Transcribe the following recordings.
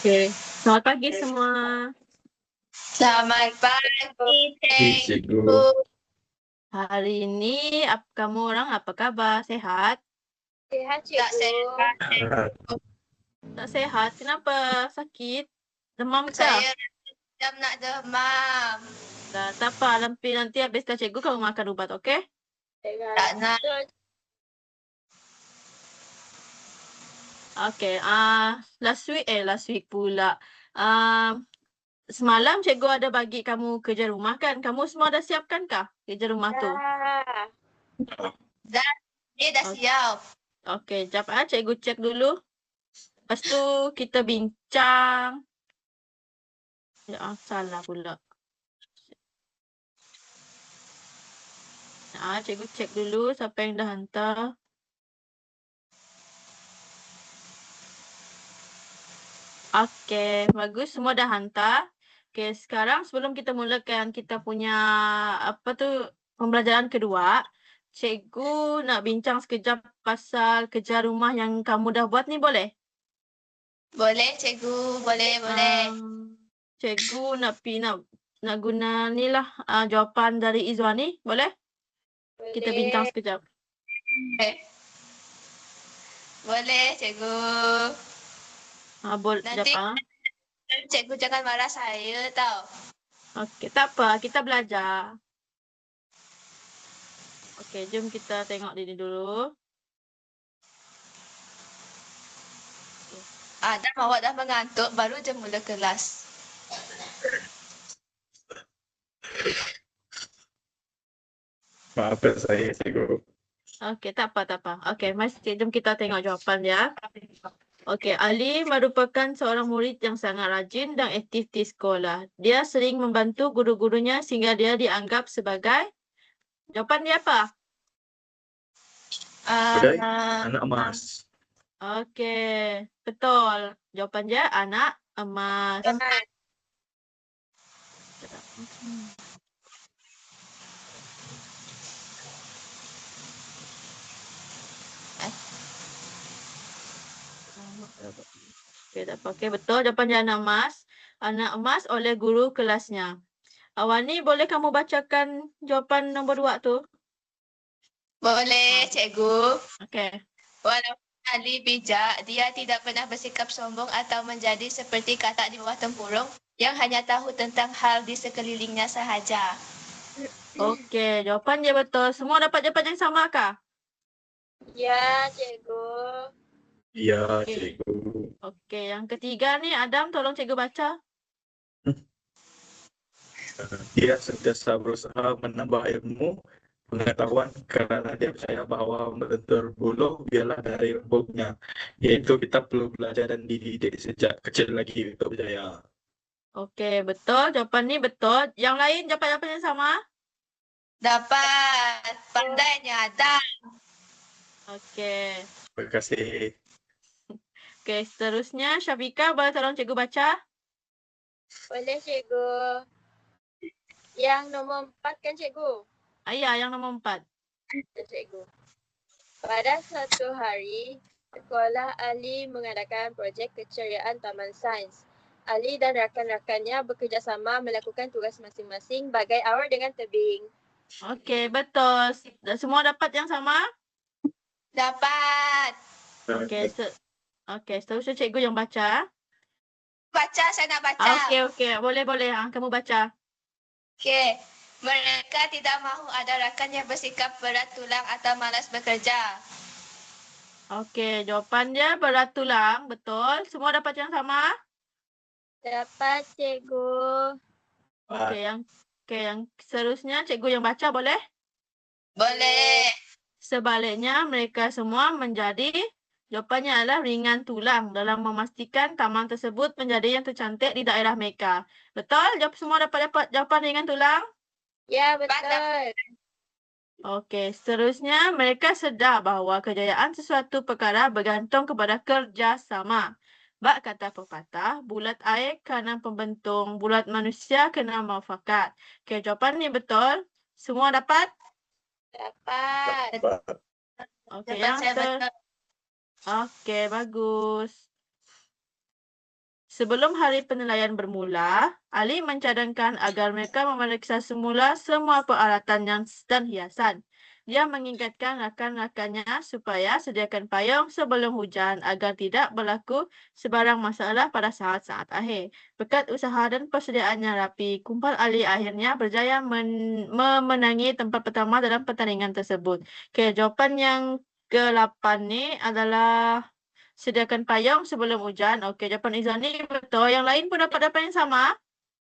Okey. Selamat pagi semua. Selamat pagi, Cikgu. cikgu. Hari ini kamu orang apa khabar? Sehat? Sehat, cikgu. Tak sehat, cikgu. Tak sehat? Kenapa? Sakit? Demam ke? Saya macam nak demam. Tak apa, nanti habiskan cikgu kamu makan ubat, okey? Tak nak. Okey. Last week pula. Semalam cikgu ada bagi kamu kerja rumah kan? Kamu semua dah siapkankah kerja rumah tu? Dah. Dia dah siap. Okey, jap cikgu cek dulu. Lepas tu kita bincang. Ya, salah pula. Cikgu cek dulu siapa yang dah hantar. Okey, bagus. Semua dah hantar. Okey, sekarang sebelum kita mulakan kita punya pembelajaran kedua, cikgu nak bincang sekejap pasal kerja rumah yang kamu dah buat ni, boleh? Boleh, cikgu. Boleh. Cikgu nak guna ni lah jawapan dari Izwan ni, boleh? Kita bincang sekejap. Boleh, cikgu. Nanti cikgu jangan marah saya tau. Okey, tak apa. Kita belajar. Okey, jom kita tengok ini dulu. Adam, awak dah mengantuk, baru je mula kelas. Maafkan saya, cikgu. Okey, tak apa. Okey, jom kita tengok jawapan dia. Okey, Ali merupakan seorang murid yang sangat rajin dan aktif di sekolah. Dia sering membantu guru-gurunya sehingga dia dianggap sebagai... Jawapan dia apa? Sebagai anak emas. Okey, betul. Jawapan dia anak emas. Okey, tak apa. Okey, betul. Jawapan dia anak emas. Anak emas oleh guru kelasnya. Awani, boleh kamu bacakan jawapan nombor 2 tu? Boleh, cikgu. Okey. Walaupun Ali bijak, dia tidak pernah bersikap sombong atau menjadi seperti katak di bawah tempurung yang hanya tahu tentang hal di sekelilingnya sahaja. Okey, jawapan dia betul. Semua dapat jawapan yang sama kah? Ya, cikgu. Ya, cikgu. Okey, yang ketiga ni Adam, tolong cikgu baca. Dia sentiasa berusaha menambah ilmu pengetahuan kerana dia percaya bahawa melentur buluh biarlah dari rembugnya. Iaitu kita perlu belajar dan dididik sejak kecil lagi untuk berjaya. Okey, betul. Jawapan ni betul. Yang lain jawapan-jawapan yang sama? Dapat. Pandainya Adam. Okey. Terima kasih. Okey, seterusnya Syafiqah, boleh tolong cikgu baca? Boleh, cikgu. Yang nombor 4 kan, cikgu? Ya, yang nombor 4. Cikgu. Pada suatu hari, sekolah Ali mengadakan projek keceriaan Taman Sains. Ali dan rakan-rakannya bekerjasama melakukan tugas masing-masing bagai awal dengan tebing. Okey, betul. Semua dapat yang sama? Dapat. Okey, seterusnya cikgu yang baca. Baca, saya nak baca. Okey. Boleh. Kamu baca. Okey. Mereka tidak mahu ada rakan yang bersikap berat tulang atau malas bekerja. Okey, jawapan dia berat tulang. Betul. Semua dapat yang sama? Dapat, cikgu. Okey, yang seterusnya cikgu yang baca, boleh? Boleh. Sebaliknya, mereka semua menjadi, jawapannya adalah ringan tulang dalam memastikan taman tersebut menjadi yang tercantik di daerah mereka. Betul? Semua dapat jawapan ringan tulang? Ya, betul. Okey, seterusnya mereka sedar bahawa kejayaan sesuatu perkara bergantung kepada kerjasama. Bak kata pepatah, bulat air kena pembentung, bulat manusia kena muafakat. Okey, jawapan ni betul. Semua dapat? Dapat. Okey, Okey, bagus. Sebelum hari penilaian bermula, Ali mencadangkan agar mereka memeriksa semula semua peralatan dan hiasan. Dia mengingatkan rakan-rakannya supaya sediakan payung sebelum hujan agar tidak berlaku sebarang masalah pada saat-saat akhir. Berkat usaha dan persediaannya rapi, kumpul Ali akhirnya berjaya memenangi tempat pertama dalam pertandingan tersebut. Okey, jawapan yang ke-8 ni adalah sediakan payung sebelum hujan. Okey, jawapan Izani betul. Yang lain pun dapat jawapan yang sama?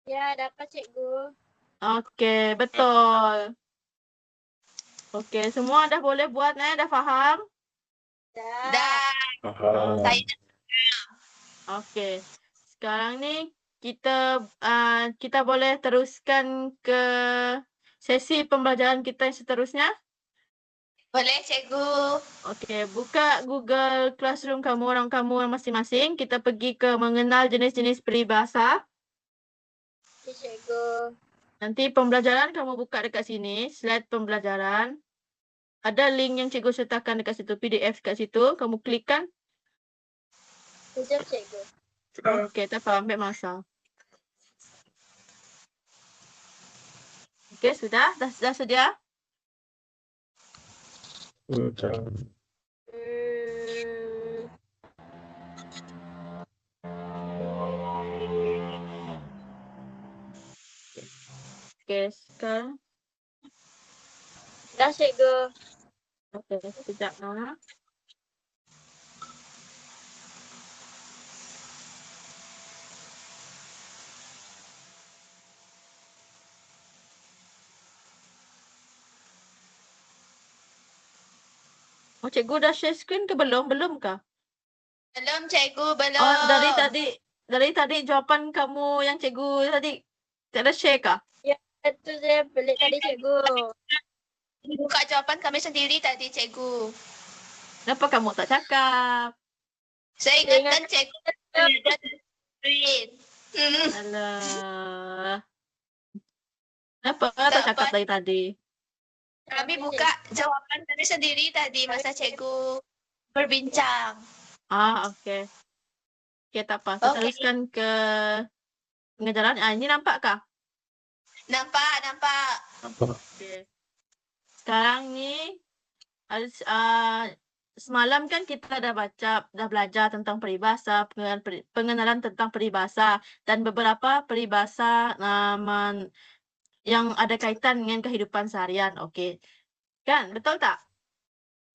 Ya, dapat cikgu. Okey, betul. Okey, semua dah boleh buat dah faham? Dah. Faham. Saya Okey. Sekarang ni kita boleh teruskan ke sesi pembelajaran kita yang seterusnya. boleh cikgu. Okey, buka Google Classroom orang kamu masing-masing. Kita pergi ke mengenal jenis-jenis peribahasa. Okey, cikgu. Nanti pembelajaran kamu buka dekat sini, slide pembelajaran. Ada link yang cikgu sertakan dekat situ, PDF kat situ. Kamu klikkan. Sekejap, cikgu. Okey, tak apa, ambil masa. Okey, sudah? Dah sedia? Sudah. Hmm, Okey, sekarang. dah, cikgu. Okey, sekejap. Oh, cikgu dah share screen ke belum? Belum kah? Belum cikgu, belum. Oh, dari tadi jawapan kamu yang cikgu tadi tak ada share kah? Ya, itu saya pelik tadi, cikgu. Buka jawapan kami sendiri tadi cikgu. Kenapa kamu tak cakap? Saya ingatkan cikgu ada screen. Alah. Kenapa tak Tak cakap apa. dari tadi? Kami buka jawapan kami sendiri tadi masa cikgu berbincang. Okey. Okey, tak apa. Kita Okey. teruskan ke pengajaran. Ini nampak kah? Nampak. Nampak. Okey. Sekarang ni semalam kan kita dah belajar tentang peribahasa, pengenalan tentang peribahasa dan beberapa peribahasa yang ada kaitan dengan kehidupan seharian. Okey. Kan? Betul tak?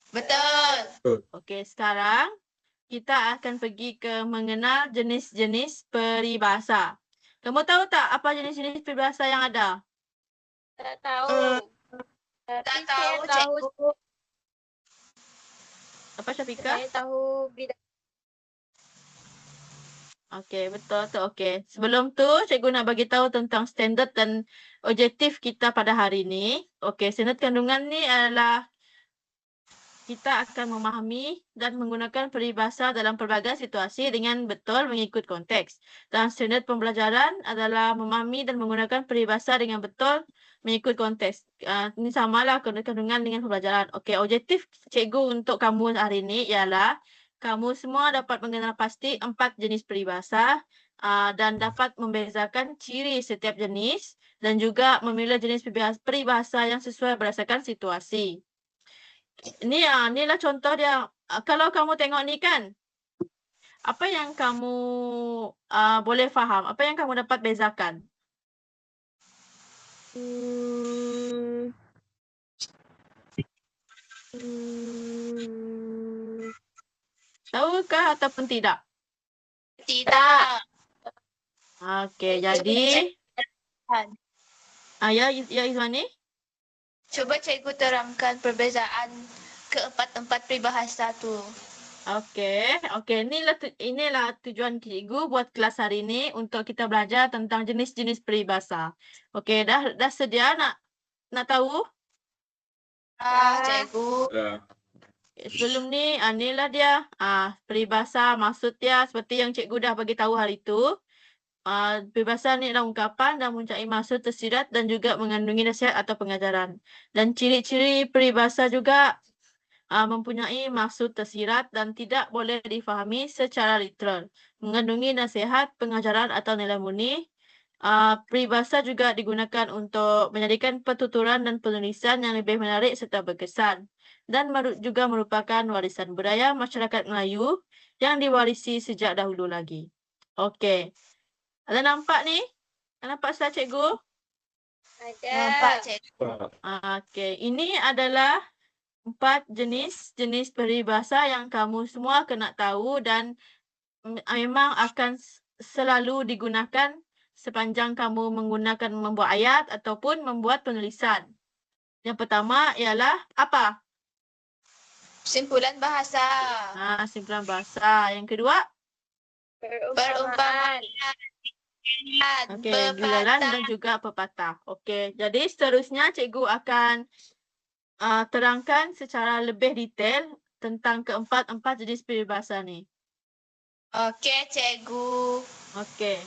Betul. Okey, sekarang kita akan pergi ke mengenal jenis-jenis peribahasa. Kamu tahu tak apa jenis-jenis peribahasa yang ada? Tak tahu. Tapi tak saya tahu, tahu, cikgu. Apa Syafiqah? saya tahu bidang. Okey, betul tu. Okey. Sebelum tu, cikgu nak bagi tahu tentang standard dan objektif kita pada hari ini. Okey, standard kandungan ni adalah kita akan memahami dan menggunakan peribahasa dalam pelbagai situasi dengan betul mengikut konteks. Dan standard pembelajaran adalah memahami dan menggunakan peribahasa dengan betul mengikut konteks. Ini samalah kandungan dengan pembelajaran. Okey, objektif cikgu untuk kamu hari ini ialah kamu semua dapat mengenal pasti 4 jenis peribahasa dan dapat membezakan ciri setiap jenis dan juga memilih jenis peribahasa yang sesuai berdasarkan situasi. Inilah contoh dia. Kalau kamu tengok ni kan, apa yang kamu boleh faham? Apa yang kamu dapat bezakan? Tahukah ataupun tidak? Tidak. Okey, jadi ya Izwani? Cuba cikgu terangkan perbezaan keempat-empat peribahasa tu. Okey, inilah tujuan cikgu buat kelas hari ini untuk kita belajar tentang jenis-jenis peribahasa. Okey, dah sedia nak tahu? Cikgu. Sebelum ni, inilah dia peribahasa, maksud dia seperti yang cikgu dah bagi tahu hari itu. Peribahasa ni adalah ungkapan dan mempunyai maksud tersirat dan juga mengandungi nasihat atau pengajaran. Dan ciri-ciri peribahasa juga mempunyai maksud tersirat dan tidak boleh difahami secara literal. Mengandungi nasihat, pengajaran atau nilai murni. Peribahasa juga digunakan untuk menjadikan pertuturan dan penulisan yang lebih menarik serta berkesan. Dan juga merupakan warisan budaya masyarakat Melayu yang diwarisi sejak dahulu lagi. Okey. Ada nampak ni? Nampak slide cikgu? Ada. Nampak, cikgu. Okey. Ini adalah 4 jenis peribahasa yang kamu semua kena tahu dan memang akan selalu digunakan sepanjang kamu membuat ayat ataupun membuat penulisan. Yang pertama ialah apa? Simpulan bahasa. Simpulan bahasa. Yang kedua? Perumpamaan. Okey, gularan dan juga pepatah. Okey, jadi seterusnya cikgu akan terangkan secara lebih detail tentang keempat-empat jenis peribahasa ni. Okey, cikgu. Okey.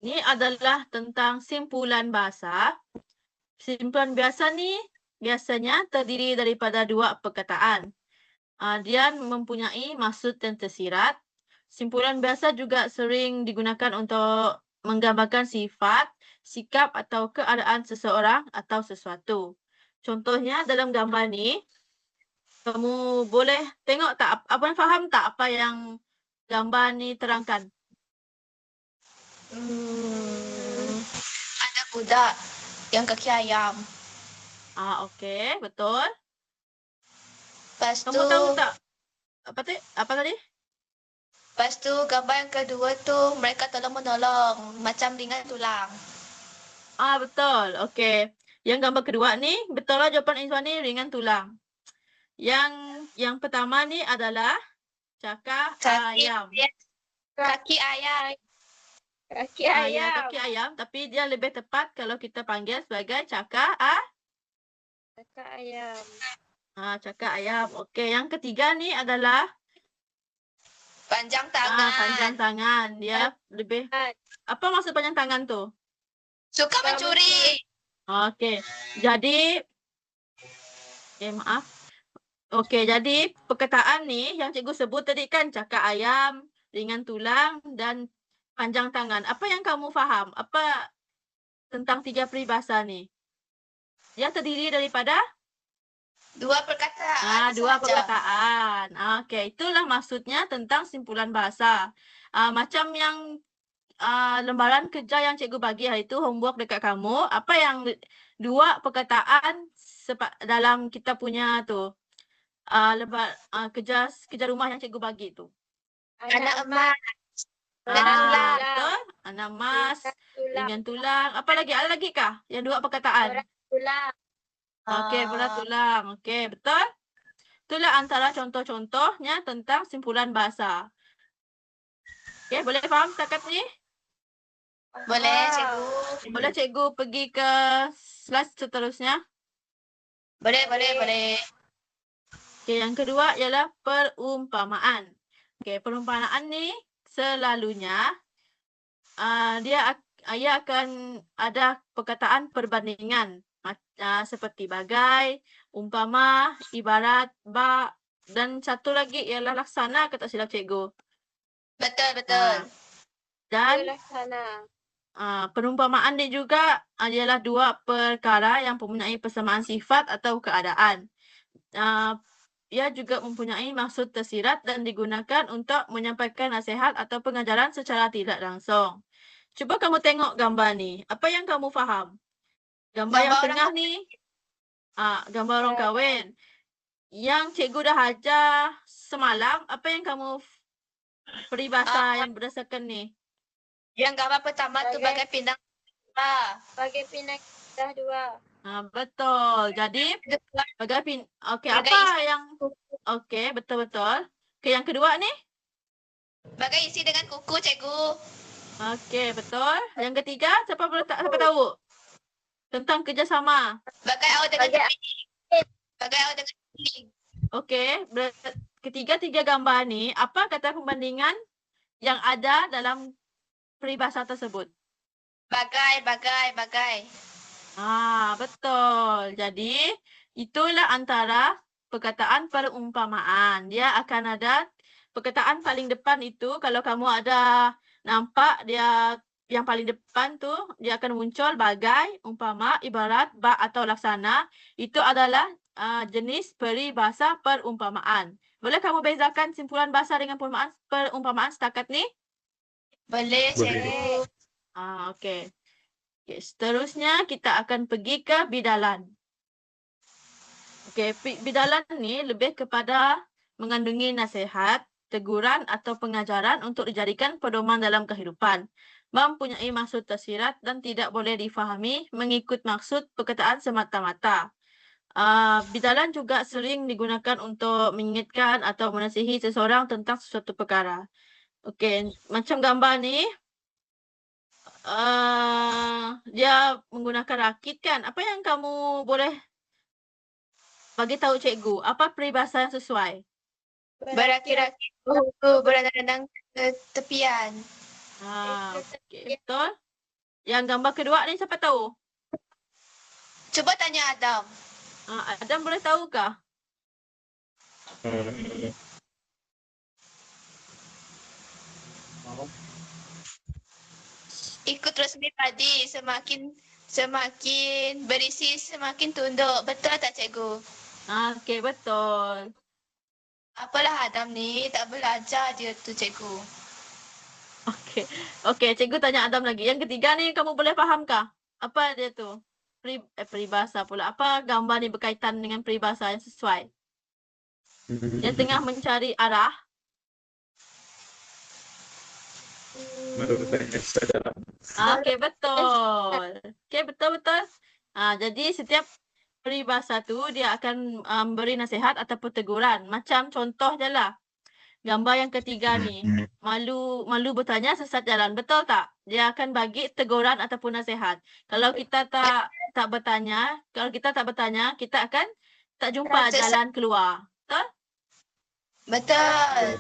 Ini adalah tentang simpulan bahasa. Simpulan bahasa ni biasanya terdiri daripada 2 perkataan. Dia mempunyai maksud yang tersirat. Simpulan bahasa juga sering digunakan untuk menggambarkan sifat, sikap atau keadaan seseorang atau sesuatu. Contohnya dalam gambar ni, kamu boleh tengok tak, abang faham tak apa yang gambar ni terangkan? Ada budak yang kaki ayam. Okey, betul. Lepas tu, Kamu tahu tak apa tadi? lepas tu gambar yang kedua tu mereka tolong-menolong macam ringan tulang. Betul. Okey. Yang gambar kedua ni, betul lah jawapan Izwan ni, ringan tulang. Yang pertama ni adalah cakar ayam. Kaki ayam. Kaki Ya, ayam. kaki ayam, tapi dia lebih tepat kalau kita panggil sebagai cakar Cakar ayam. cakar ayam. Okey, yang ketiga ni adalah Panjang tangan. panjang tangan. Dia lebih apa maksud panjang tangan tu? Suka mencuri. Okey. Jadi maaf. Okey, jadi perkataan ni yang cikgu sebut tadi kan cakar ayam, ringan tulang dan panjang tangan. Apa yang kamu faham? Apa tentang 3 peribahasa ni? Dia terdiri daripada 2 perkataan. 2 perkataan. Okey, itulah maksudnya tentang simpulan bahasa. Macam yang lembaran kerja yang cikgu bagi hari itu, homework dekat kamu, apa yang 2 perkataan dalam kita punya tu, kerja rumah yang cikgu bagi tu. Anak emas. Betul. Anak emas, ringan tulang. Apa lagi? Ada lagi kah yang 2 perkataan? Tulang. Okey, berat tulang. Okey, betul? Itulah antara contoh-contohnya tentang simpulan bahasa. Okey, boleh faham setakat ni? Boleh, cikgu. Boleh cikgu pergi ke slide seterusnya? Boleh. Okey, yang kedua ialah perumpamaan. Okey, perumpamaan ni selalunya ia akan ada perkataan perbandingan seperti bagai, umpama, ibarat, bak dan satu lagi ialah laksana kata silap cikgu. Betul. Dan Laksana. perumpamaan ni juga adalah 2 perkara yang mempunyai persamaan sifat atau keadaan. Ia juga mempunyai maksud tersirat dan digunakan untuk menyampaikan nasihat atau pengajaran secara tidak langsung. Cuba kamu tengok gambar ni. Apa yang kamu faham? Gambar yang tengah ni, gambar orang kahwin. Yang cikgu dah ajar semalam, apa yang kamu peribahasa yang berdasarkan ni? Yang gambar pertama tu bagai pindang. Bagai pindang dah 2. Betul. Jadi okey, apa yang okey, betul-betul. Okey, yang kedua ni? Bagai isi dengan kuku, cikgu. Okey, betul. Yang ketiga, siapa tahu? Tentang kerjasama. Bagai awak dengan tepi. Bagai awak dengan tepi. Okey, ketiga-tiga gambar ni, apa kata pembandingan yang ada dalam peribahasa tersebut? Bagai. Betul. Jadi, itulah antara perkataan perumpamaan. Dia akan ada perkataan paling depan itu, kalau kamu ada nampak dia yang paling depan tu, dia akan muncul bagai, umpama, ibarat, bak atau laksana. Itu adalah jenis peribahasa perumpamaan. Boleh kamu bezakan simpulan bahasa dengan perumpamaan setakat ni? Boleh, Boleh. cikgu. Okey. Okey, seterusnya kita akan pergi ke bidalan. Okey, bidalan ni lebih kepada mengandungi nasihat, teguran atau pengajaran untuk dijadikan pedoman dalam kehidupan. Mempunyai maksud tersirat dan tidak boleh difahami mengikut maksud perkataan semata-mata. Bidalan juga sering digunakan untuk mengingatkan atau menasihi seseorang tentang sesuatu perkara. Okey, macam gambar ni, dia menggunakan rakit kan. Apa yang kamu boleh bagi tahu cikgu? Apa peribahasa yang sesuai? Berakit-rakit berenang-renang ke tepian. Okey, betul. Yang gambar kedua ni siapa tahu? Cuba tanya Adam. Adam boleh tahukah? Ikut resmi tadi, semakin berisi semakin tunduk. Betul tak cikgu? Okey, betul. Apalah Adam ni, tak belajar dia tu cikgu. Okey. Okey, cikgu tanya Adam lagi. Yang ketiga ni kamu boleh fahamkah? Apa dia tu? Peribahasa pula. Apa gambar ni berkaitan dengan peribahasa yang sesuai? Yang tengah mencari arah. Menurut saya dalam. Okey, betul. Okey, betul-betul. Jadi setiap peribahasa tu dia akan beri nasihat ataupun teguran. Macam contoh je lah. Gambar yang ketiga ni. Malu bertanya sesat jalan. Betul tak? Dia akan bagi teguran ataupun nasihat. Kalau kita tak bertanya, kita akan tak jumpa jalan keluar. Betul? Betul.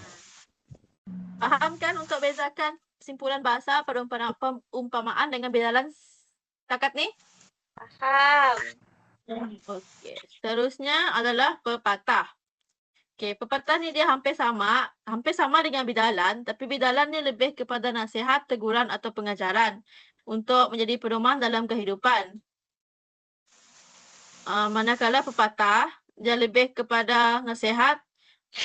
Faham kan untuk bezakan simpulan bahasa perumpamaan dengan bidalan setakat ni? Faham. Okey. Seterusnya adalah pepatah. Okey, pepatah ni dia hampir sama dengan bidalan, tapi bidalan ni lebih kepada nasihat, teguran atau pengajaran untuk menjadi pedoman dalam kehidupan. Manakala pepatah dia lebih kepada nasihat,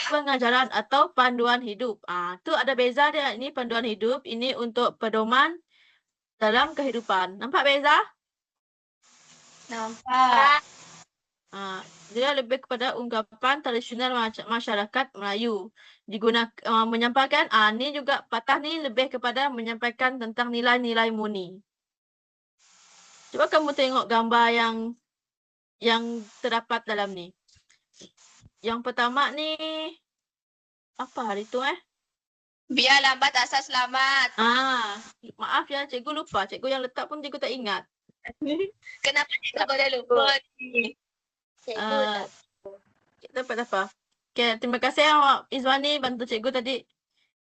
pengajaran atau panduan hidup. Tu ada beza dia. Ini panduan hidup, ini untuk pedoman dalam kehidupan. Nampak beza? Nampak. Dia lebih kepada ungkapan tradisional masyarakat Melayu. Menyampaikan, ni juga patah ni lebih kepada menyampaikan tentang nilai-nilai murni. Cuba kamu tengok gambar yang terdapat dalam ni. Yang pertama ni, apa hari tu Biar lambat asal selamat. Maaf ya, cikgu lupa. Cikgu yang letak pun cikgu tak ingat. Kenapa cikgu boleh lupa ni? Cikgu tak. Tak apa. Okay, terima kasih awak Izwani bantu cikgu tadi.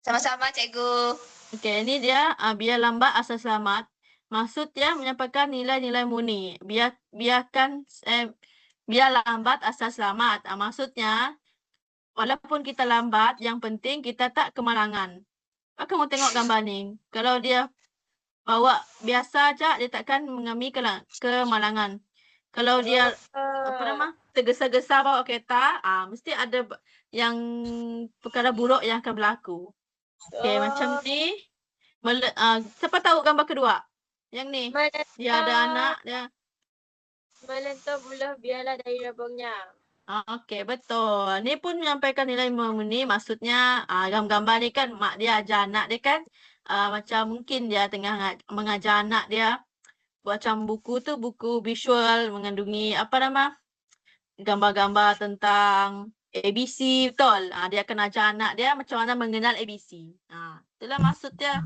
Sama-sama cikgu. Okay, ini dia biar lambat asal selamat. Maksud dia menyampaikan nilai-nilai murni. Biar lambat asal selamat. Maksudnya, walaupun kita lambat, yang penting kita tak kemalangan. Kamu tengok gambar ni. Kalau dia bawa biasa aja, dia takkan mengalami kemalangan. Kalau dia tergesa-gesa bawa kereta, mesti ada yang perkara buruk yang akan berlaku. Okey, macam ni. Siapa tahu gambar kedua? Yang ni. Dia ada anak dia. Melentur buluh biarlah dari rebungnya. Okey, betul. Ni pun menyampaikan nilai murni. Maksudnya, gambar ni kan mak dia ajar anak dia kan. Macam mungkin dia tengah mengajar anak dia. Macam buku tu, buku visual mengandungi gambar-gambar tentang ABC, betul. Dia akan ajar anak dia macam mana mengenal ABC. Itulah maksud dia.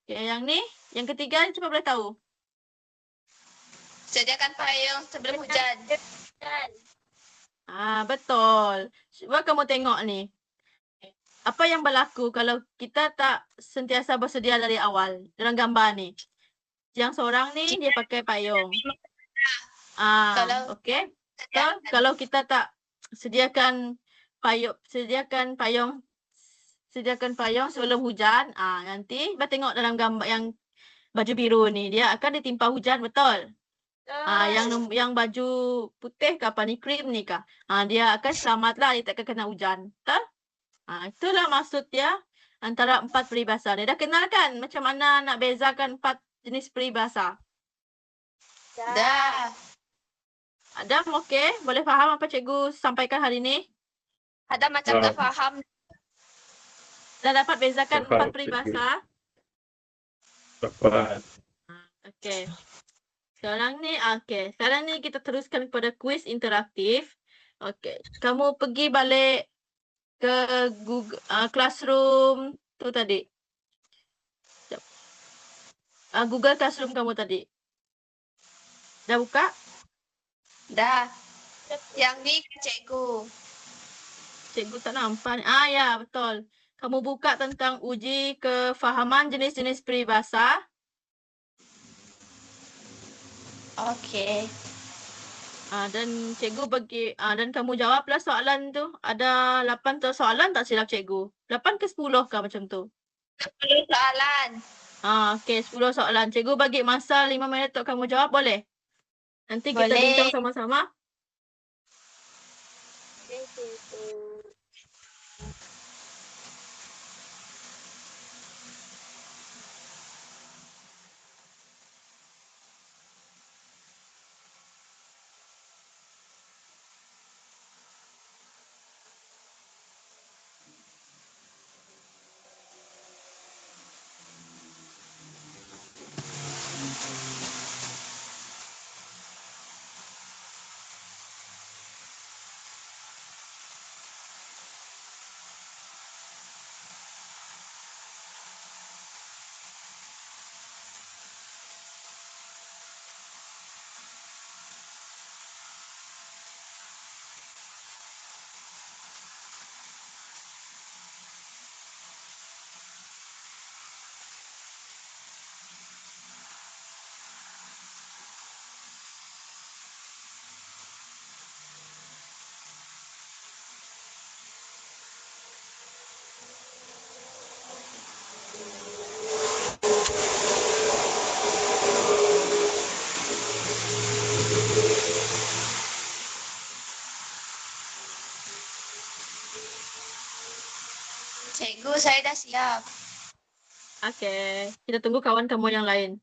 Okay, yang ni, yang ketiga ni cuba boleh tahu. Sediakan payung sebelum hujan. Betul. Cuba kamu tengok ni. Apa yang berlaku kalau kita tak sentiasa bersedia dari awal dalam gambar ni? Yang seorang ni dia pakai payung. Okey. Kalau kita tak sediakan payung sebelum hujan. Nanti tengok dalam gambar yang baju biru ni, dia akan ditimpa hujan, betul? Yang baju putih ke apa ni, krim ni kah? Dia akan selamatlah, dia takkan kena hujan. Betul? Itulah maksud dia antara 4 peribahasa. Dia dah kenal kan macam mana nak bezakan 4 jenis peribahasa? Dah. Adam, okey? Boleh faham apa cikgu sampaikan hari ni? Ada macam tak faham. Dah dapat bezakan 4 Faham, peribahasa? Dapat. Okey. Sekarang ni kita teruskan kepada kuis interaktif. Okey. Kamu pergi balik ke Google Classroom tu tadi. Sekejap. Google Classroom kamu tadi. Dah buka? Dah. Yang ni cikgu. Cikgu tak nampak ni. Ya, betul. Kamu buka tentang uji kefahaman jenis-jenis peribahasa. Okey. Dan cikgu bagi dan kamu jawablah soalan tu. Ada 8 soalan tak silap cikgu? 8 ke 10 kah macam tu? 10 soalan. Okey, 10 soalan. Cikgu bagi masa 5 minit untuk kamu jawab, boleh? Nanti kita Boleh. bincang sama-sama. Okay, cikgu. Cikgu, saya dah siap. Okey, kita tunggu kawan kamu yang lain.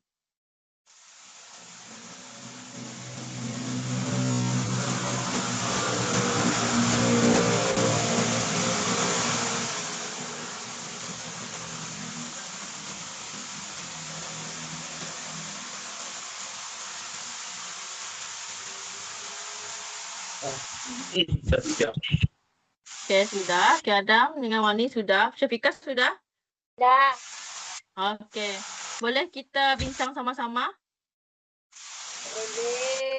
Dah siap. Okey, sudah. Okey, Adam dengan Wani sudah. Syafiqah sudah? Dah. Okey. Boleh kita bincang sama-sama? Boleh.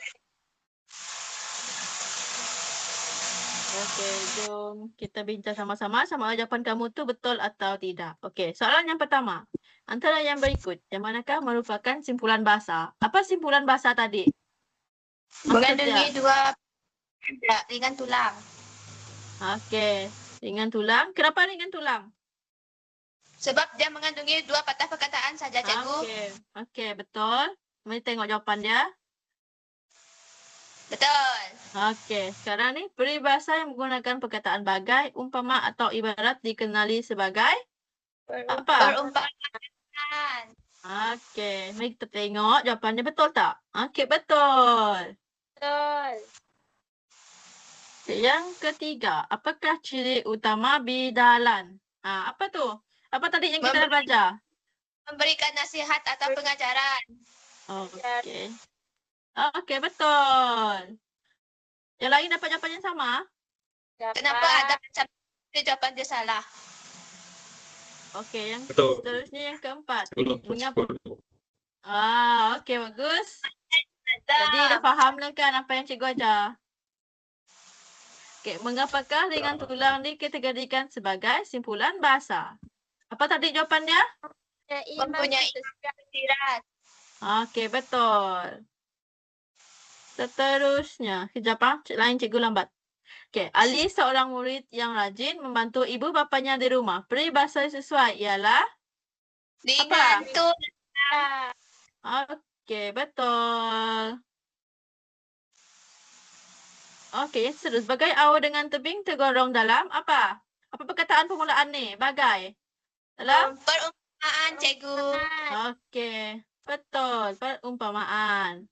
Okey, jom kita bincang sama-sama sama jawapan kamu tu betul atau tidak. Okey, soalan yang pertama. Antara yang berikut, yang manakah merupakan simpulan bahasa? Apa simpulan bahasa tadi? Mengandungi 2 ringan tulang. Okey, ringan tulang. Kenapa ringan tulang? Sebab dia mengandungi 2 patah perkataan saja, cikgu. Okey, betul. Mari tengok jawapan dia. Betul. Okey, sekarang ni peribahasa yang menggunakan perkataan bagai, umpama atau ibarat dikenali sebagai apa? Perumpamaan. Okey, mari kita tengok jawapannya betul tak? Okey, betul. Betul. Yang ketiga, apakah ciri utama bidalan? Apa tu? Apa tadi yang kita dah belajar? Memberikan nasihat atau pengajaran. Okey. Okey, betul. Yang lain dapat jawapan yang sama? Dapat. Kenapa ada macam jawapan dia salah? Okey, yang Betul. seterusnya yang keempat. 10 per Mengapa? 10. Okey, bagus. Jadi dah faham lah kan apa yang cikgu ajar? Okey, mengapakah ringan tulang dikategorikan sebagai simpulan bahasa? Apa tadi jawapan dia? Mempunyai tafsiran. Okey, betul. Seterusnya, kejap lain cikgu lambat. Okey, Ali seorang murid yang rajin membantu ibu bapanya di rumah. Peribahasa yang sesuai ialah Dengan tu okey, betul. Okey, terus. Bagai aur dengan tebing tergorong dalam apa? Apa perkataan permulaan ni? Bagai. Dalam? perumpamaan, cikgu. Okey, betul. Perumpamaan.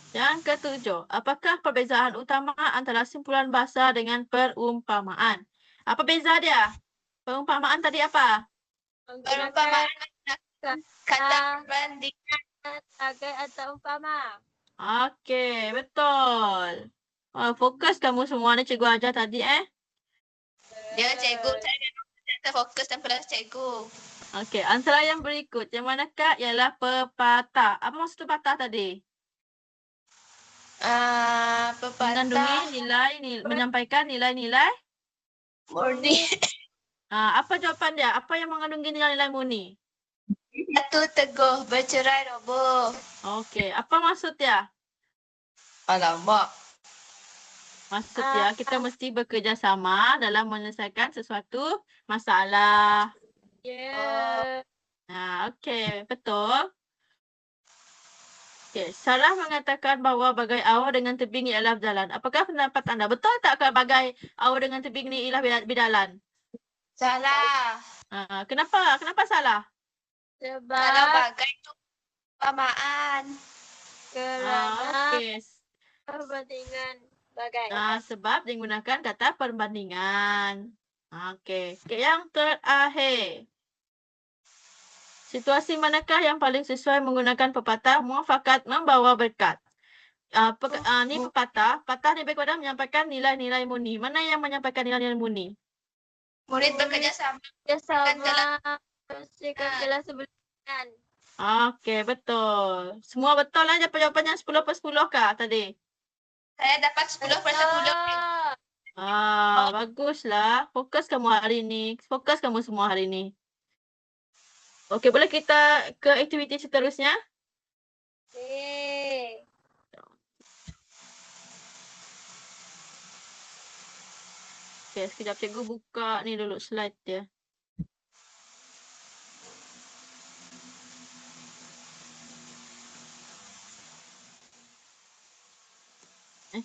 Yang ketujuh, apakah perbezaan utama antara simpulan bahasa dengan perumpamaan? Apa beza dia? Perumpamaan tadi apa? Perumpamaan kata perbandingan. Sebagai atau umpama. Okey, betul. Fokus kamu semua ni cikgu ajar tadi Ya, cikgu. Saya memang terfokus dan pedas cikgu. Okey, antara yang berikut, yang manakah ialah pepatah? Apa maksud pepatah tadi? Mengandungi Pepatah menyampaikan nilai-nilai. murni. Apa jawapan dia? Apa yang mengandungi nilai-nilai murni? Satu teguh, bercerai roboh. Okey, apa maksud dia? Alamak. Maksud dia kita mesti bekerjasama dalam menyelesaikan sesuatu masalah. Ya. Okey, betul. Okey, Sarah mengatakan bahawa bagai aur dengan tebing ialah berjalan. Apakah pendapat anda? Betul tak kalau bagai aur dengan tebing ni ialah berjalan? Salah. Kenapa? Kenapa salah? Kalau Sebab bagai tu perumpamaan. kerana Okey. perbandingan bagai. Sebab digunakan kata perbandingan. Okey. Okey, yang terakhir. Situasi manakah yang paling sesuai menggunakan pepatah muafakat membawa berkat? Ni pepatah. Pepatah ni baik pada menyampaikan nilai-nilai murni. Mana yang menyampaikan nilai-nilai murni? Murid bekerjasama. Bersama bersihkan kelas sebelumnya. Okey, betul. Semua betul lah jawapannya 10/10 kah tadi? Saya dapat 10/10. Baguslah. Fokus kamu hari ni. Fokus kamu semua hari ni. Okey, boleh kita ke aktiviti seterusnya? Okey. Okey, sekejap cikgu buka ni dulu slide dia.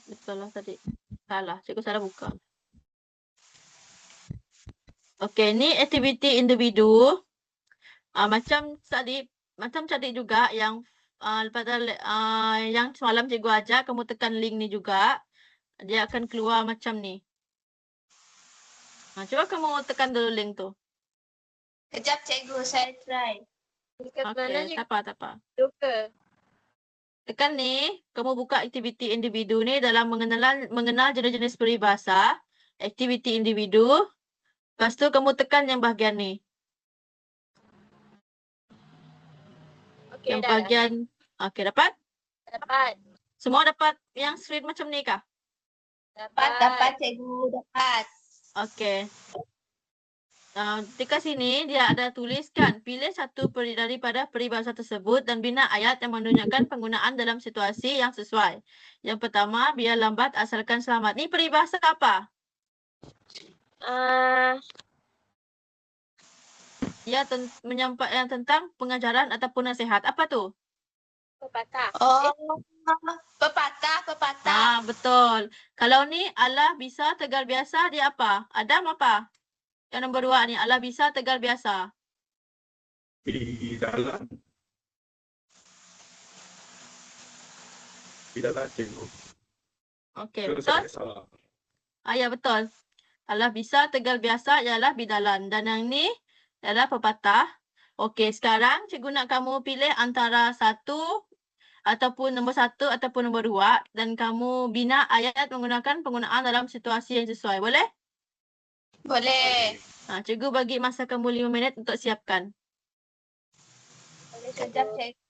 Betul lah tadi. Salah, cikgu salah buka. Okey, ni aktiviti individu. Macam tadi juga yang yang semalam cikgu ajar, kamu tekan link ni juga. Dia akan keluar macam ni. Cuba kamu tekan dulu link tu. Kejap cikgu, saya try. Okey, tak apa. Lupa. Tekan ni, kamu buka aktiviti individu ni dalam mengenal jenis-jenis peribahasa. Aktiviti individu. Lepas tu kamu tekan yang bahagian ni. Okey, Yang dah. bahagian, okey dapat? Dapat. Semua dapat yang screen macam ni kah? Dapat cikgu, dapat. Okey. Dekat sini dia ada tuliskan pilih satu daripada peribahasa tersebut dan bina ayat yang menunjukkan penggunaan dalam situasi yang sesuai. Yang pertama, biar lambat asalkan selamat. Ni peribahasa apa? Ia menyampaikan tentang pengajaran ataupun nasihat. Apa tu? Pepatah. Pepatah. Betul. Kalau ni Allah bisa tegar biasa, dia apa? Adam apa? Yang nombor 2 ni, Allah bisa tegar biasa. Bidalan. Bidalan cikgu. Okey, Terus betul? saya salah. Ya, betul. Allah bisa tegar biasa ialah bidalan. Dan yang ni adalah pepatah. Okey, sekarang cikgu nak kamu pilih antara nombor satu ataupun nombor 2 dan kamu bina ayat menggunakan penggunaan dalam situasi yang sesuai. Boleh? Boleh. Cikgu bagi masa kamu 5 minit untuk siapkan. Kejap cikgu.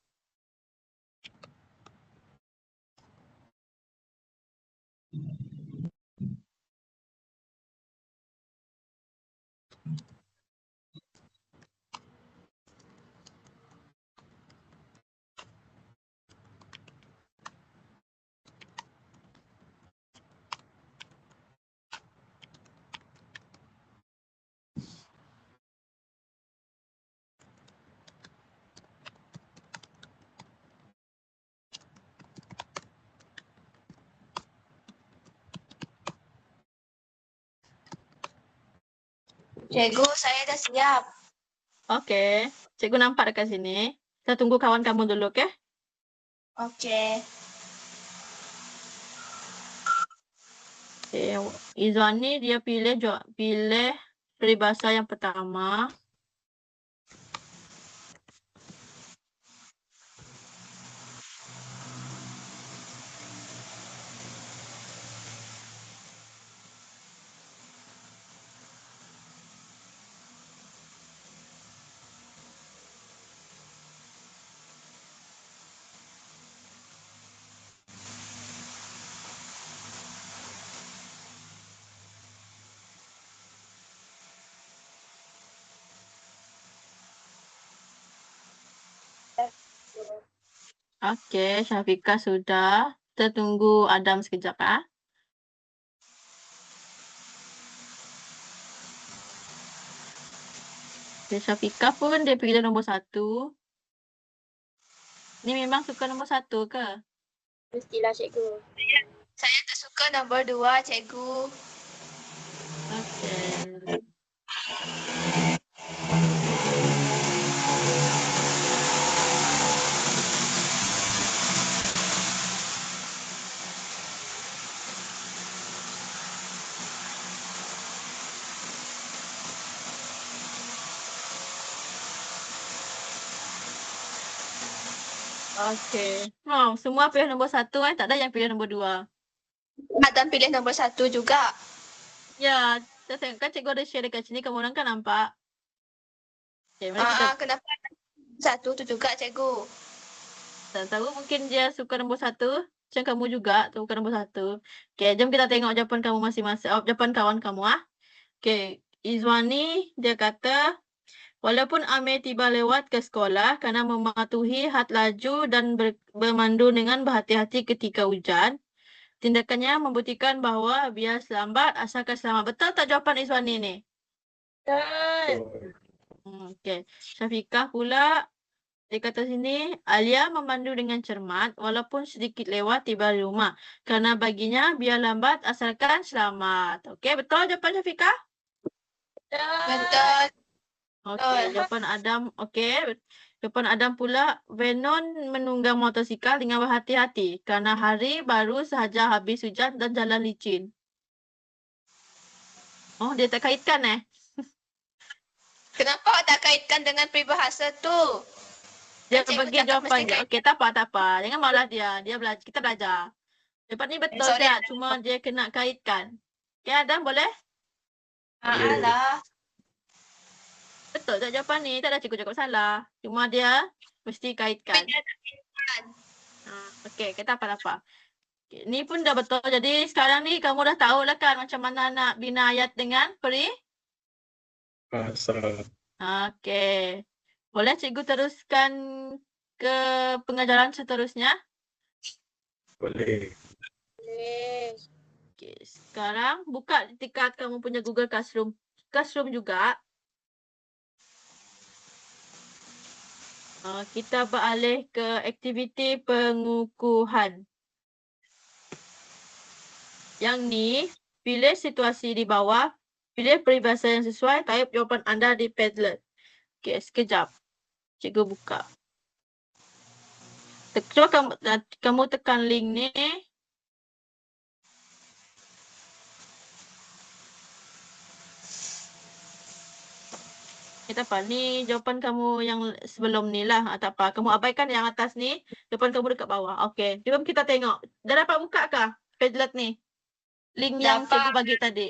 Cikgu, saya dah siap. Okey. Cikgu nampak dekat sini. Kita tunggu kawan kamu dulu, okey? Okey. Okay. Izwani dia pilih peribahasa yang pertama. Okey, Syafiqah sudah. Kita tunggu Adam sekejap, ah. Okay, Syafiqah pun dia pilih nombor 1. Ni memang suka nombor 1 ke? Mestilah cikgu. Saya tak suka nombor 2, cikgu. Okey. Okey. Oh, semua pilih nombor 1 tak ada yang pilih nombor 2. Adam pilih nombor 1 juga. Ya, kita tengok kan cikgu ada share dekat sini, kamu orang kan nampak. Okey, mari kita Kenapa satu tu juga, cikgu? tak tahu, mungkin dia suka nombor 1. Macam kamu juga suka nombor 1. Okey, jom kita tengok jawapan kamu masing-masing. Jawapan kawan kamu, ah. Okey, Izwani dia kata, walaupun Amir tiba lewat ke sekolah kerana mematuhi had laju dan bermandu dengan berhati-hati ketika hujan, tindakannya membuktikan bahawa biar lambat asalkan selamat. Betul tak jawapan Izwani ni? Betul. Okey. Syafiqah pula, dia kata sini, Alia memandu dengan cermat walaupun sedikit lewat tiba di rumah. Kerana baginya biar lambat asalkan selamat. Okey, betul jawapan Syafiqah? Betul. Okey, jawapan Adam. Okey. Jawapan Adam pula, Venon menunggang motosikal dengan berhati-hati kerana hari baru sahaja habis hujan dan jalan licin. Oh, dia tak kaitkan Kenapa tak kaitkan dengan peribahasa tu? Dia Cikgu bagi cakap jawapan mesti je. Okey, tak apa. Jangan malah dia. Kita belajar. Jawapan ni betul sorry. je. Cuma dia kena kaitkan. Okey, Adam boleh? Alah. Betul tak jawapan ni? Tak ada cikgu cakap salah. Cuma dia mesti kaitkan. Okey, kita apa-apa. Okay, ni pun dah betul. Jadi sekarang ni kamu dah tahu lah kan macam mana nak bina ayat dengan Bahasa. Okey. Boleh cikgu teruskan ke pengajaran seterusnya? Boleh. Boleh. Okey, sekarang buka dekat kamu punya Google Classroom. Classroom juga. Kita beralih ke aktiviti pengukuhan. Yang ni, pilih situasi di bawah, pilih peribahasa yang sesuai, type jawapan anda di Padlet. Okey, sekejap. Cikgu buka. Cuba kamu tekan link ni. Tak apa, ni jawapan kamu yang sebelum ni lah. Tak apa, kamu abaikan yang atas ni. Jawapan kamu dekat bawah. Okey, jom kita tengok. Dah dapat buka kah Padlet ni? Link yang cikgu bagi tadi.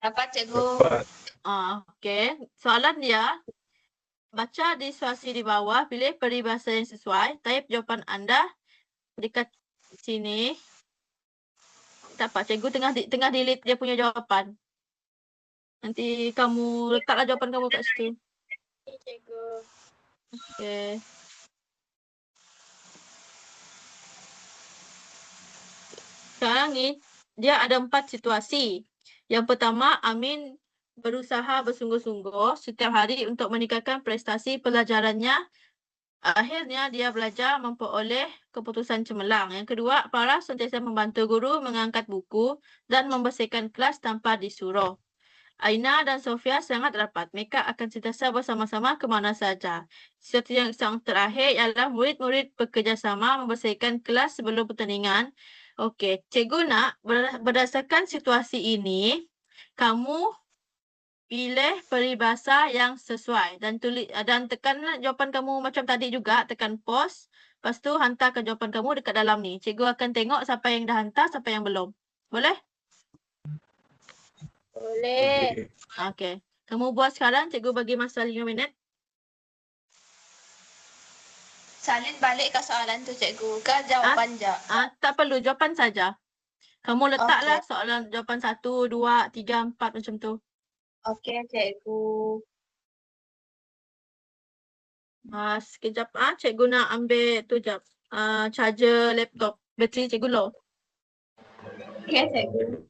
Dapat, cikgu. Dapat. Okey, soalan dia. Baca di situasi di bawah, pilih peribahasa yang sesuai. Type jawapan anda dekat sini. Tak apa, cikgu tengah delete dia punya jawapan. Nanti kamu letaklah jawapan kamu kat situ. Okay, cikgu. Okey. Sekarang ni, dia ada 4 situasi. Yang pertama, Amin berusaha bersungguh-sungguh setiap hari untuk meningkatkan prestasi pelajarannya. Akhirnya, dia belajar memperoleh keputusan cemerlang. Yang kedua, Farah sentiasa membantu guru mengangkat buku dan membersihkan kelas tanpa disuruh. Aina dan Sofia sangat rapat. Mereka akan sentiasa bersama-sama ke mana saja. Sesuatu yang terakhir ialah murid-murid bekerjasama membersihkan kelas sebelum pertandingan. Okey, cikgu nak berdasarkan situasi ini, kamu pilih peribahasa yang sesuai dan tulis dan tekan jawapan kamu macam tadi juga, tekan pause. Lepas tu hantarkan jawapan kamu dekat dalam ni. Cikgu akan tengok siapa yang dah hantar, siapa yang belum. Boleh? Boleh. Okey. Kamu buat sekarang, cikgu bagi masa 5 minit. Salin balik ke soalan tu cikgu ke jawapan je? Tak perlu, jawapan saja. Kamu letaklah Okey. soalan jawapan 1, 2, 3, 4 macam tu. Okey cikgu. Sekejap cikgu nak ambil tu jap. Charger laptop. Bateri cikgu low. Okey cikgu.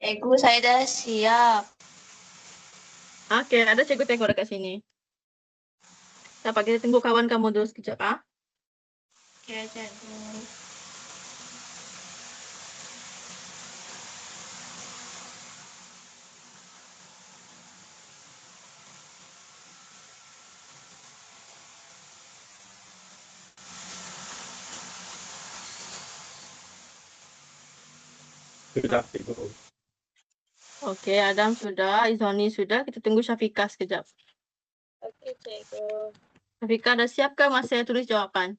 Cikgu, saya dah siap. Okey, ada cikgu tengok dekat sini. Dapat kita tunggu kawan kamu dulu sekejap Okey cikgu. Sudah, cikgu. Okey, Adam sudah, Izoni sudah. Kita tunggu Syafiqah sekejap. Okey, cikgu. Syafiqah dah siap ke masa yang tulis jawapan?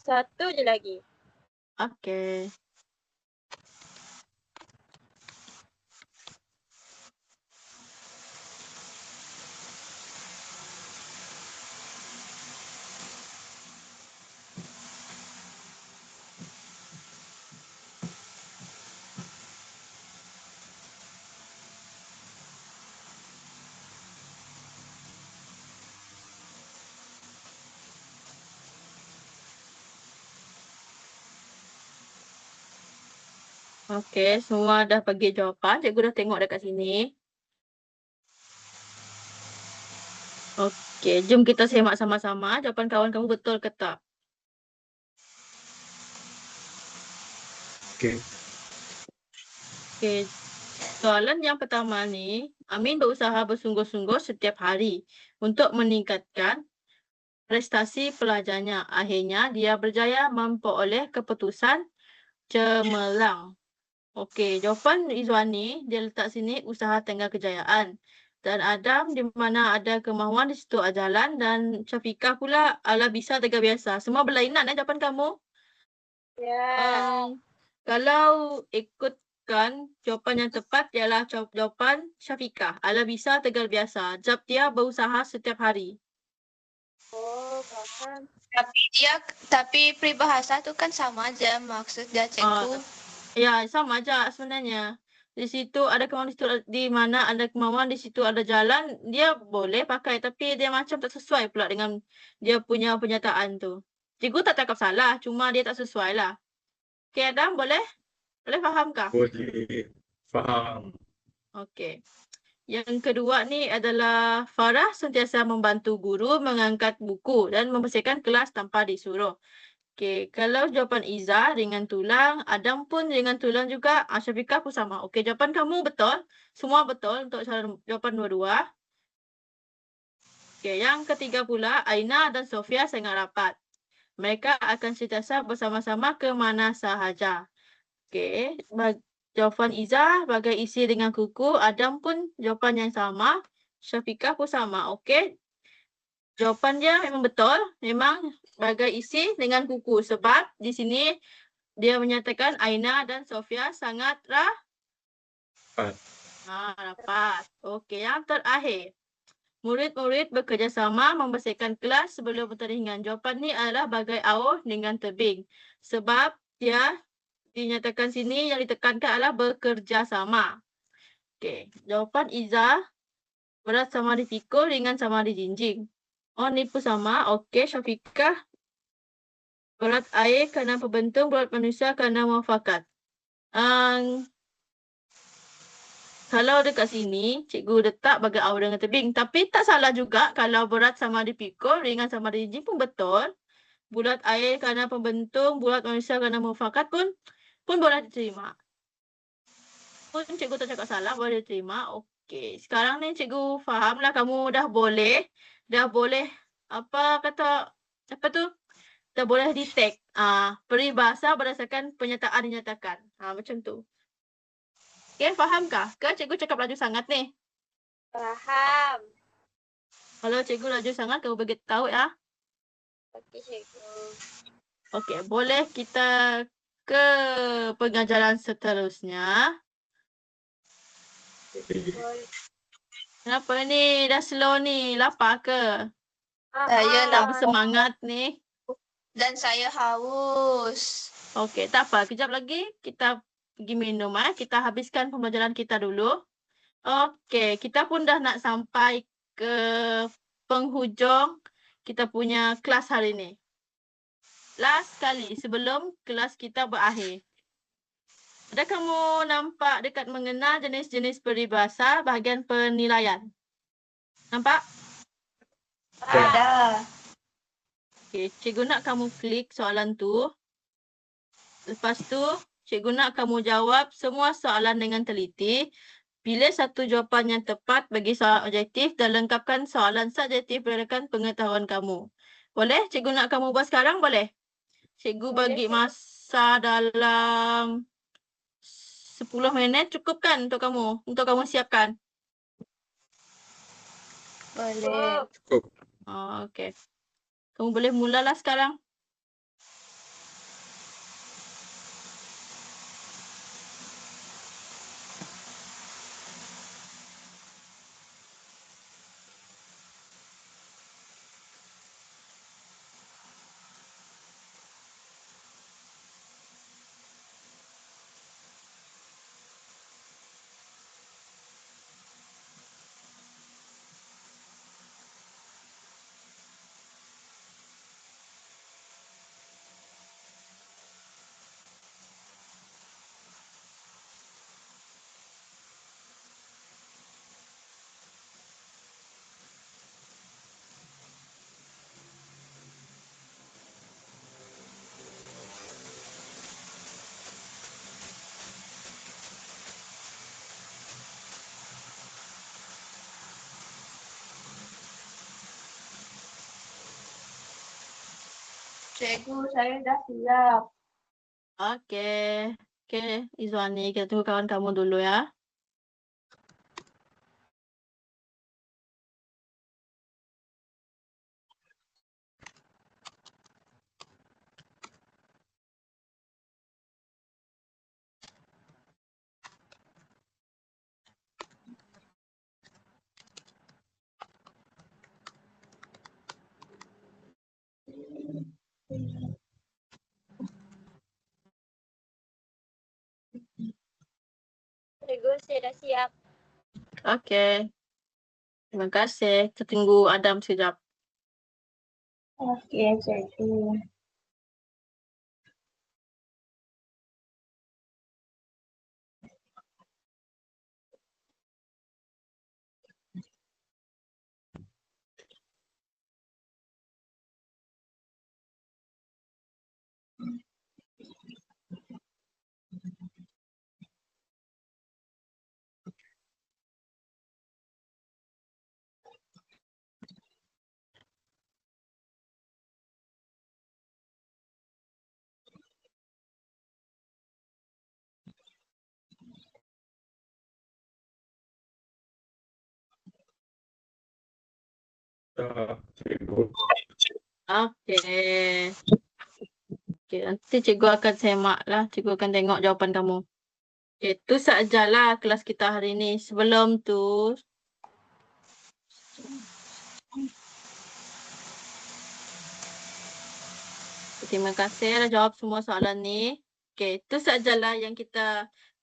Satu je lagi. Okey. Okey, semua dah bagi jawapan. Cikgu dah tengok dekat sini. Okey, jom kita semak sama-sama. Jawapan kawan kamu betul ke tak? Okey. Okey. Soalan yang pertama ni, Amin berusaha bersungguh-sungguh setiap hari untuk meningkatkan prestasi pelajarnya. Akhirnya, dia berjaya memperoleh keputusan cemerlang. Okey, jawapan Izwani, dia letak sini usaha tengah kejayaan. Dan Adam, di mana ada kemahuan, di situ ada jalan. Dan Syafiqah pula, ala bisa tegar biasa. Semua berlainan jawapan kamu. Ya. Kalau ikutkan, jawapan yang tepat ialah jawapan Syafiqah. Ala bisa tegar biasa. Sebab dia berusaha setiap hari. Oh, faham. Tapi peribahasa tu kan sama je maksud dia cikgu. Ya, sama aja sebenarnya. Di situ ada kemauan, di mana ada kemauan, di situ ada jalan, dia boleh pakai tapi dia macam tak sesuai pula dengan dia punya pernyataan tu. Cikgu tak cakap salah, cuma dia tak sesuai lah. Okey Adam, boleh? Boleh fahamkah? Boleh. Faham. Okey. Yang kedua ni adalah Farah sentiasa membantu guru mengangkat buku dan membersihkan kelas tanpa disuruh. Okey, kalau jawapan Iza ringan tulang, Adam pun ringan tulang juga, Syafiqah pun sama. Okey, jawapan kamu betul. Semua betul untuk jawapan dua-dua. Okey, yang ketiga pula, Aina dan Sofia sangat rapat. Mereka akan sentiasa bersama-sama ke mana sahaja. Okey, jawapan Iza bagai isi dengan kuku, Adam pun jawapan yang sama, Syafiqah pun sama. Okey. Jawapan dia memang betul, memang bagai isi dengan kuku sebab di sini dia menyatakan Aina dan Sofia sangat Rapat. rapat. Okey, yang terakhir. Murid-murid bekerjasama membersihkan kelas sebelum pertandingan. Jawapan ni adalah bagai aur dengan tebing. Sebab dia dinyatakan sini yang ditekankan adalah bekerjasama. Okey, jawapan Iza, berat sama dipikul, ringan sama dijinjing. Oh, nipu sama. Okey, Syafiqah, berat air kerana pembentung, berat manusia kerana muafakat. Kalau dekat sini, cikgu letak bagi awal dengan tebing. Tapi tak salah juga kalau berat sama dipikul, ringan sama dijinjing pun betul. Bulat air kerana pembentung, bulat manusia kerana muafakat pun boleh diterima. Pun cikgu tak cakap salah, boleh diterima. Okey, sekarang ni cikgu fahamlah kamu dah boleh apa tu? Dah boleh detect peribahasa berdasarkan pernyataan dinyatakan. Macam tu. Okey, fahamkah? Ke cikgu cakap laju sangat ni? Faham. Kalau cikgu laju sangat, kamu bagi tahu ya. Okey, cikgu. Okey, boleh kita ke pengajaran seterusnya. Boleh. Kenapa ni? Dah slow ni. Lapar ke? Saya Tak lapar bersemangat ni. dan saya haus. Okey, tak apa. Kejap lagi kita pergi minum. Kita habiskan pembelajaran kita dulu. Okey, kita pun dah nak sampai ke penghujung kita punya kelas hari ni. Last kali sebelum kelas kita berakhir. Ada kamu nampak dekat mengenal jenis-jenis peribahasa bahagian penilaian? Nampak? Ada. Okey, cikgu nak kamu klik soalan tu. Lepas tu, cikgu nak kamu jawab semua soalan dengan teliti. Pilih satu jawapan yang tepat bagi soalan objektif dan lengkapkan soalan subjektif berdasarkan pengetahuan kamu. Boleh? Cikgu nak kamu buat sekarang? Boleh? Cikgu bagi masa dalam 10 minit cukup kan untuk kamu siapkan? Boleh. Cukup. Okey. Kamu boleh mulalah sekarang. Cikgu, saya dah siap. Okey. Okey, Izwani, kita tunggu kawan kamu dulu ya. Cikgu, saya dah siap. Okey. Terima kasih. Kita tunggu Adam sekejap. Okey, cikgu. Cikgu. Okey. Okey, nanti cikgu akan semak lah. Cikgu akan tengok jawapan kamu. Okey, tu sajalah kelas kita hari ni. Sebelum tu, terima kasih dah jawab semua soalan ni. Okey, itu sajalah yang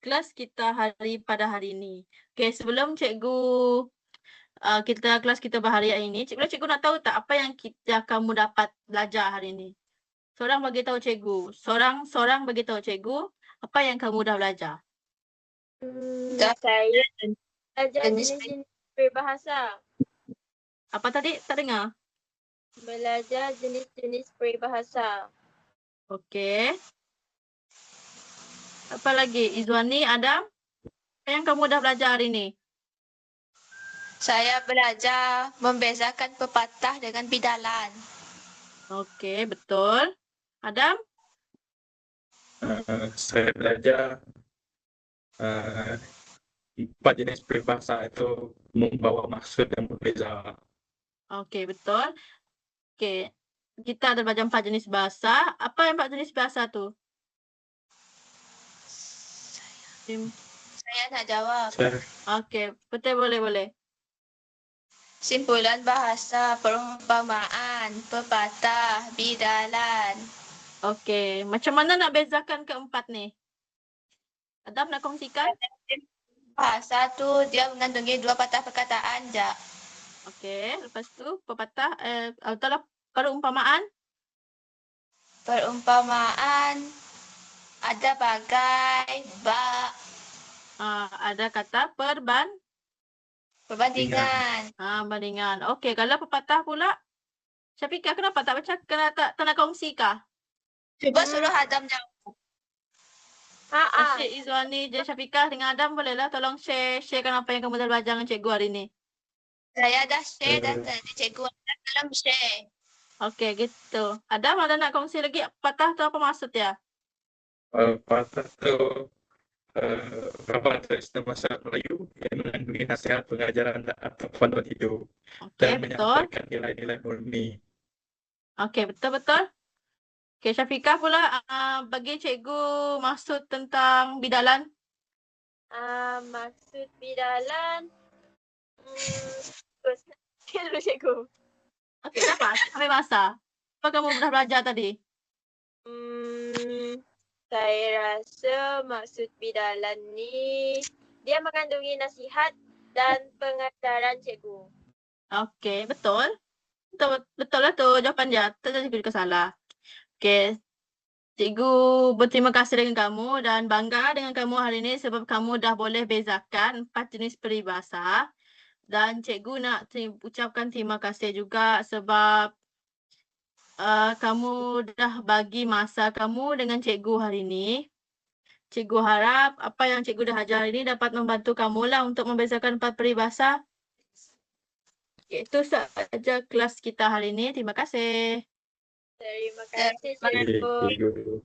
kelas kita pada hari ini. Okey, sebelum kelas kita berhari ini, cikgu nak tahu tak apa yang kamu dapat belajar hari ini? Sorang bagi tahu cikgu. Sorang bagi tahu cikgu apa yang kamu dah belajar. Saya belajar Jenis jenis-jenis peribahasa. Apa tadi? Tak dengar. Belajar jenis-jenis peribahasa. Okey. Apa lagi? Izwani, Adam? Apa yang kamu dah belajar hari ini? Saya belajar membezakan pepatah dengan bidalan. Okey, betul. Adam? Saya belajar 4 jenis peribahasa itu membawa maksud yang berbeza. Okey, betul. Okey. Kita ada belajar 4 jenis bahasa. Apa yang 4 jenis bahasa tu? Saya nak jawab. Okey, betul, boleh. Simpulan bahasa, perumpamaan, pepatah, bidalan. Okey, macam mana nak bezakan keempat ni? Adam nak kongsikan? Bahasa tu dia mengandungi 2 patah perkataan je. Okey, lepas tu pepatah, atau perumpamaan? Perumpamaan ada bagai, bak, Ada kata perbandingan. bandingan. Okey, kalau pepatah pula, Syafiqah kenapa tak baca? Tak nak kongsi kah? Cuba suruh Adam jawab. Asyik Izwani je Syafiqah dengan Adam bolehlah tolong sharekan apa yang kamu dah belajar dengan cikgu hari ni. Saya dah share dah tadi, cikgu Adam dalam share. Okey, gitu. Adam ada nak kongsi lagi pepatah tu apa maksud dia? Patah itu perabatan istilah masyarakat Melayu yang mengandungi nasihat pengajaran atau panduan hidup Okey, dan betul. menyampaikan nilai-nilai murni. Okey, betul. Okey, Syafiqah pula bagi cikgu maksud tentang bidalan. Maksud bidalan. Terus dulu cikgu. Okey, kenapa? Ambil masa. Apa kamu dah belajar tadi? Saya rasa maksud bidalan ni dia mengandungi nasihat dan pengajaran cikgu. Okey, betul. Betul lah tu jawapan dia. Tak cikgu juga salah. Okey. Cikgu berterima kasih dengan kamu dan bangga dengan kamu hari ini sebab kamu dah boleh bezakan 4 jenis peribahasa. Dan cikgu nak ucapkan terima kasih juga sebab kamu dah bagi masa kamu dengan cikgu hari ini. Cikgu harap apa yang cikgu dah ajar hari ini dapat membantu kamu lah untuk membezakan 4 peribahasa. Itu sahaja kelas kita hari ini. Terima kasih. Terima kasih Terima cikgu. Cikgu.